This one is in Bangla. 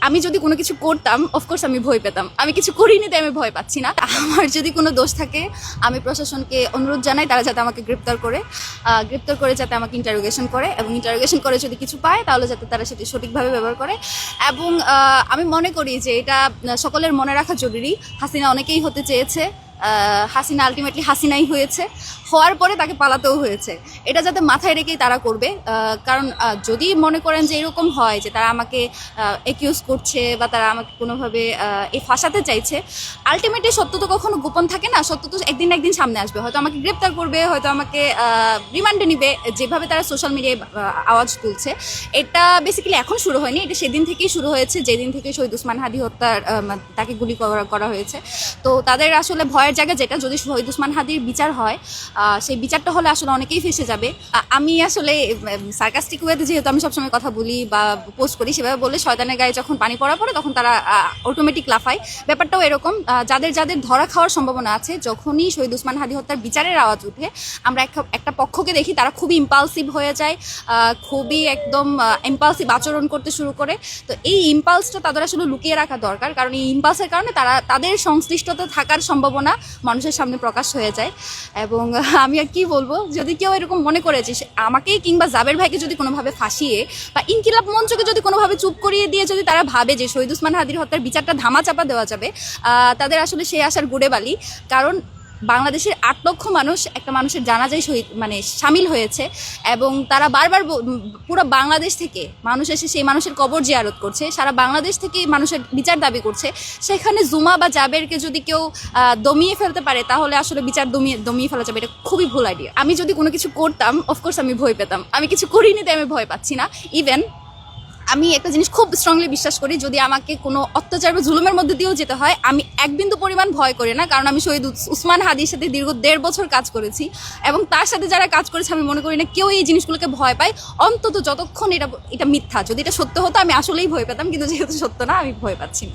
আমি যদি কোনো কিছু করতাম অফকোর্স আমি ভয় পেতাম, আমি কিছু করিনি তাই আমি ভয় পাচ্ছি না। আমার যদি কোনো দোষ থাকে আমি প্রশাসনকে অনুরোধ জানাই তারা যাতে আমাকে গ্রেপ্তার করে যাতে আমাকে ইন্টারোগেশন করে, এবং ইন্টারোগেশন করে যদি কিছু পায় তাহলে যাতে তারা সেটি সঠিকভাবে ব্যবহার করে। এবং আমি মনে করি যে এটা সকলের মনে রাখা জরুরি। হাসিনা অনেকেই হতে চেয়েছে, হাসিনা আলটিমেটলি হাসিনাই হয়েছে, হওয়ার পরে তাকে পালাতেও হয়েছে। এটা যাতে মাথায় রেখেই তারা করবে, কারণ যদি মনে করেন যে এরকম হয় যে তারা আমাকে একিউজ করছে বা তারা আমাকে কোনোভাবে ফাঁসাতে চাইছে, আলটিমেটলি সত্য তো কখনো গোপন থাকে না, সত্য তো একদিন না একদিন সামনে আসবে। হয়তো আমাকে গ্রেপ্তার করবে, হয়তো আমাকে রিমান্ডে নিবে। যেভাবে তারা সোশ্যাল মিডিয়ায় আওয়াজ তুলছে, এটা বেসিক্যালি এখন শুরু হয়নি, এটা সেদিন থেকেই শুরু হয়েছে যেদিন থেকে শহীদ ওসমান হাদি হত্যার তাকে গুলি করা হয়েছে। তো তাদের আসলে ভয়ের জায়গা যেটা, যদি শহীদ ওসমান হাদির বিচার হয় সেই বিচারটা হলে আসলে অনেকেই ফেসে যাবে। আমি আসলে সার্কাস্টিক ওয়েতে যেহেতু আমি সবসময় কথা বলি বা পোস্ট করি, সেভাবে বলে শয়তানের গায়ে যখন পানি পড়ে তখন তারা অটোমেটিক লাফায়। ব্যাপারটাও এরকম, যাদের ধরা খাওয়ার সম্ভাবনা আছে, যখনই শহীদ ওসমান হাদি হত্যার বিচারের আওয়াজ উঠে আমরা একটা পক্ষকে দেখি তারা খুবই ইম্পালসিভ হয়ে যায়, খুবই একদম ইম্পালসিভ আচরণ করতে শুরু করে। তো এই ইম্পালসটা তাদের আসলে লুকিয়ে রাখা দরকার, কারণ এই ইম্পালসের কারণে তাদের সংশ্লিষ্টতা থাকার সম্ভাবনা মানুষের সামনে প্রকাশ হয়ে যায়। এবং আমি আর কি বলবো, যদি কেউ এরকম মনে করে যে আমাকে কিংবা জাবের ভাইকে যদি কোনোভাবে ফাঁসিয়ে বা ইনকিলাব মঞ্চকে যদি কোনোভাবে চুপ করিয়ে দিয়ে যদি তারা ভাবে যে শহীদ ওসমান হাদির হত্যার বিচারটা ধামাচাপা দেওয়া যাবে, তাদের আসলে সেই আশার গুড়ে বালি। কারণ বাংলাদেশের 8 লক্ষ মানুষ একটা মানুষের জানাজায় সামিল হয়েছে, এবং তারা বারবার পুরো বাংলাদেশ থেকে মানুষ এসে সেই মানুষের কবর জিয়ারত করছে, সারা বাংলাদেশ থেকে মানুষের বিচার দাবি করছে। সেখানে জুমা বা জাবেরকে যদি কেউ দমিয়ে ফেলতে পারে তাহলে আসলে বিচার দমিয়ে ফেলা যাবে, এটা খুবই ভুল আইডিয়া। আমি যদি কোনো কিছু করতাম অফকোর্স আমি ভয় পেতাম, আমি কিছু করিনি তাই আমি ভয় পাচ্ছি না। ইভেন আমি একটা জিনিস খুব স্ট্রংলি বিশ্বাস করি, যদি আমাকে কোনো অত্যাচার বা জুলুমের মধ্যে দিয়েও যেতে হয় আমি এক বিন্দু পরিমাণ ভয় করি না, কারণ আমি শহীদ ওসমান হাদির সাথে দীর্ঘ 1.5 বছর কাজ করেছি, এবং তার সাথে যারা কাজ করেছে আমি মনে করি না কেউ এই জিনিসগুলোকে ভয় পায়, অন্তত যতক্ষণ এটা মিথ্যা। যদি এটা সত্য হতো আমি আসলেই ভয় পেতাম, কিন্তু যেহেতু সত্য না, আমি ভয় পাচ্ছি না।